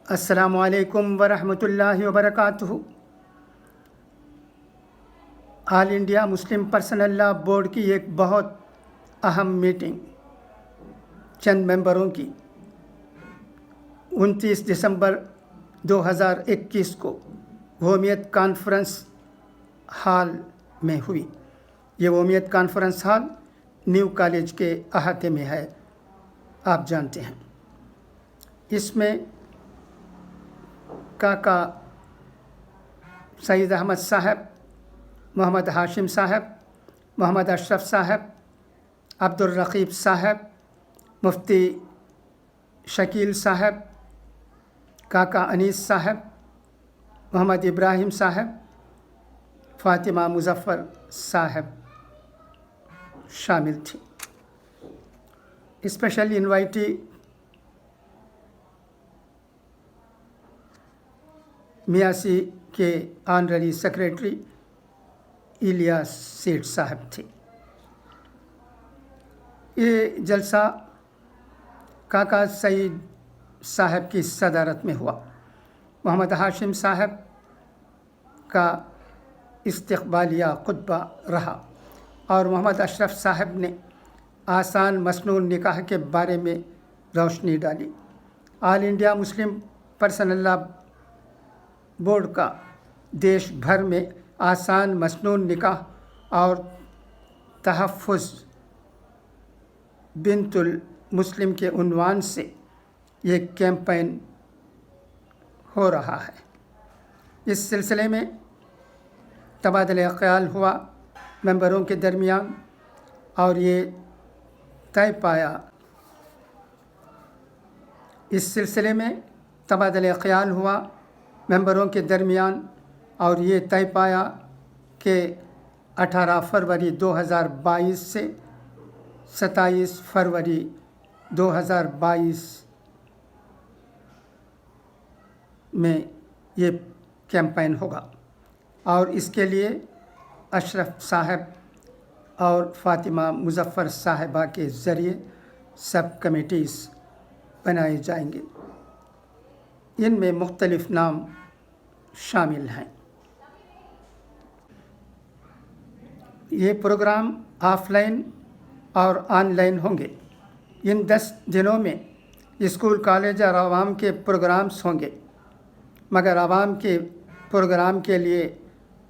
السلام علیکم ورحمۃ اللہ وبرکاتہ۔ آل انڈیا مسلم پرسنل لا بورڈ کی ایک بہت اہم میٹنگ چند ممبروں کی 29 دسمبر 2021 کو قومیت کانفرنس ہال میں ہوئی۔ یہ قومیت کانفرنس ہال نیو کالج کے احاطے میں ہے، آپ جانتے ہیں۔ اس میں کاکا سعید احمد صاحب، محمد ہاشم صاحب، محمد اشرف صاحب، عبد الرقیب صاحب، مفتی شکیل صاحب، کاکا انیس صاحب، محمد ابراہیم صاحب، فاطمہ مظفر صاحب شامل تھی۔ اسپیشل انوائٹی میاسی کے آنرری سیکریٹری الیاس سیٹھ صاحب تھے۔ یہ جلسہ کاکا سعید صاحب کی صدارت میں ہوا۔ محمد ہاشم صاحب کا استقبالیہ خطبہ رہا اور محمد اشرف صاحب نے آسان مسنون نکاح کے بارے میں روشنی ڈالی۔ آل انڈیا مسلم پرسنل لا بورڈ کا دیش بھر میں آسان مسنون نکاح اور تحفظ بنت المسلم کے عنوان سے یہ کیمپین ہو رہا ہے۔ اس سلسلے میں تبادلہ خیال ہوا ممبروں کے درمیان اور یہ طے پایا کہ 18 فروری 2022 سے 27 فروری 2022 میں یہ کیمپین ہوگا اور اس کے لیے اشرف صاحب اور فاطمہ مظفر صاحبہ کے ذریعے سب کمیٹیز بنائے جائیں گے۔ ان میں مختلف نام شامل ہیں۔ یہ پروگرام آف لائن اور آن لائن ہوں گے۔ ان 10 دنوں میں اسکول، کالج اور عوام کے پروگرامز ہوں گے، مگر عوام کے پروگرام کے لیے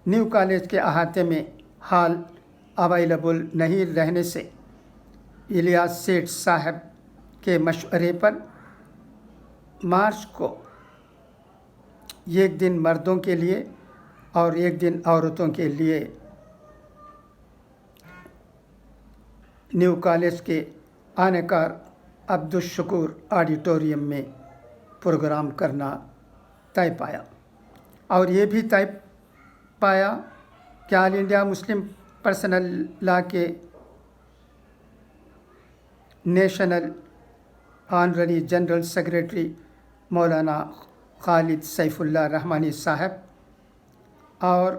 نیو کالج کے احاطے میں ہال اویلیبل نہیں رہنے سے الیاس سیٹھ صاحب کے مشورے پر مارچ کو ایک دن مردوں کے لیے اور ایک دن عورتوں کے لیے نیو کالج کے آنےکار عبدالشکور آڈیٹوریم میں پروگرام کرنا طے پایا، اور یہ بھی طے پایا کہ آل انڈیا مسلم پرسنل لا کے نیشنل آنرری جنرل سیکریٹری مولانا خالد سیف اللہ رحمانی صاحب اور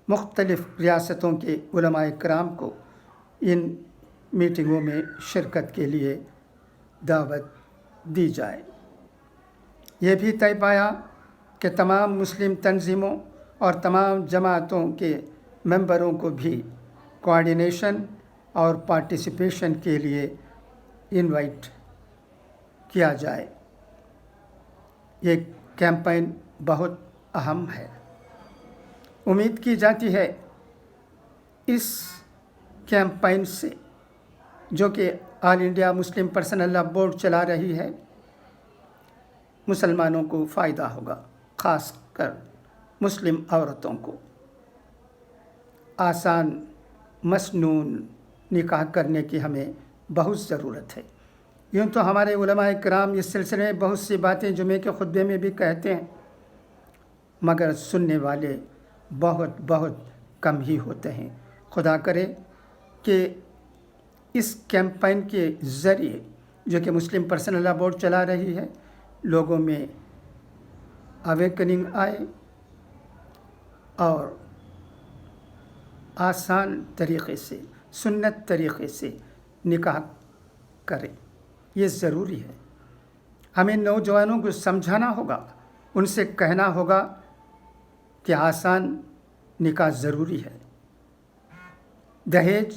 مختلف ریاستوں کے علماء کرام کو ان میٹنگوں میں شرکت کے لیے دعوت دی جائے۔ یہ بھی طے پایا کہ تمام مسلم تنظیموں اور تمام جماعتوں کے ممبروں کو بھی کوآرڈینیشن اور پارٹیسپیشن کے لیے انوائٹ کیا جائے۔ یہ کیمپین بہت اہم ہے۔ امید کی جاتی ہے اس کیمپین سے، جو کہ آل انڈیا مسلم پرسنل لا بورڈ چلا رہی ہے، مسلمانوں کو فائدہ ہوگا، خاص کر مسلم عورتوں کو۔ آسان مسنون نکاح کرنے کی ہمیں بہت ضرورت ہے۔ یوں تو ہمارے علماء کرام اس سلسلے میں بہت سی باتیں جمعے کے خطبے میں بھی کہتے ہیں، مگر سننے والے بہت بہت کم ہی ہوتے ہیں۔ خدا کرے کہ اس کیمپین کے ذریعے، جو کہ مسلم پرسنل لا بورڈ چلا رہی ہے، لوگوں میں اویکننگ آئے اور آسان طریقے سے، سنت طریقے سے نکاح کریں۔ یہ ضروری ہے۔ ہمیں نوجوانوں کو سمجھانا ہوگا، ان سے کہنا ہوگا کہ آسان نکاح ضروری ہے، دہیج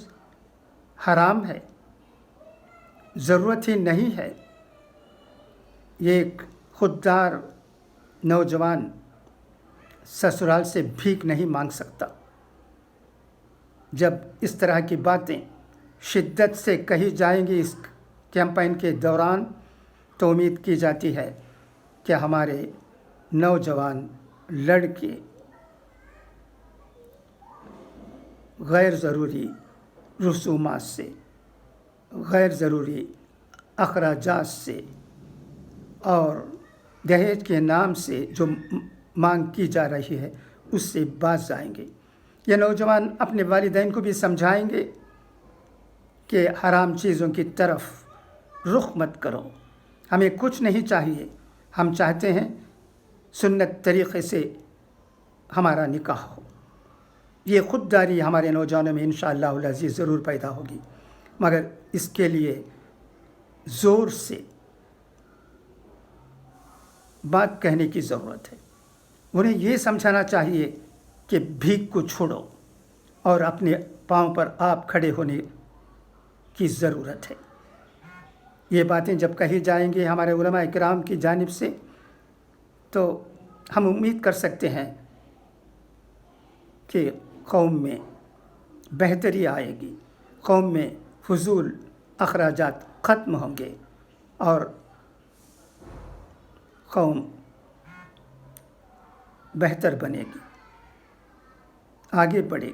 حرام ہے، ضرورت ہی نہیں ہے۔ ایک خوددار نوجوان سسرال سے بھیک نہیں مانگ سکتا۔ جب اس طرح کی باتیں شدت سے کہی جائیں گی اس کیمپین کے دوران، تو امید کی جاتی ہے کہ ہمارے نوجوان لڑکے غیر ضروری رسومات سے، غیر ضروری اخراجات سے اور دہیج کے نام سے جو مانگ کی جا رہی ہے اس سے باز آئیں گے۔ یہ نوجوان اپنے والدین کو بھی سمجھائیں گے کہ حرام چیزوں کی طرف رخ مت کرو، ہمیں کچھ نہیں چاہیے، ہم چاہتے ہیں سنت طریقے سے ہمارا نکاح ہو۔ یہ خودداری ہمارے نوجوانوں میں انشاءاللہ العزیز ضرور پیدا ہوگی، مگر اس کے لیے زور سے بات کہنے کی ضرورت ہے۔ انہیں یہ سمجھانا چاہیے کہ بھیک کو چھوڑو اور اپنے پاؤں پر آپ کھڑے ہونے کی ضرورت ہے۔ یہ باتیں جب کہی جائیں گی ہمارے علماء کرام کی جانب سے، تو ہم امید کر سکتے ہیں کہ قوم میں بہتری آئے گی، قوم میں فضول اخراجات ختم ہوں گے اور قوم بہتر بنے گی، آگے بڑھے گی،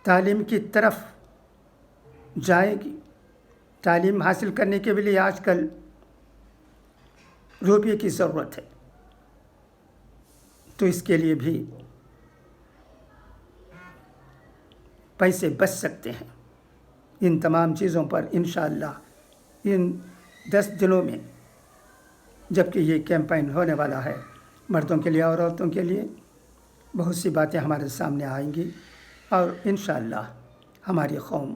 تعلیم کی طرف جائے گی۔ تعلیم حاصل کرنے کے لیے آج کل روپے کی ضرورت ہے، تو اس کے لیے بھی پیسے بچ سکتے ہیں۔ ان تمام چیزوں پر انشاءاللہ ان 10 دنوں میں، جبکہ یہ کیمپین ہونے والا ہے مردوں کے لیے اور عورتوں کے لیے، بہت سی باتیں ہمارے سامنے آئیں گی اور انشاءاللہ ہماری قوم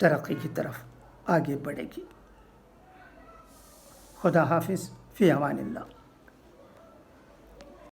ترقی کی طرف آگے بڑھے گی۔ خدا حافظ، فی امان اللہ۔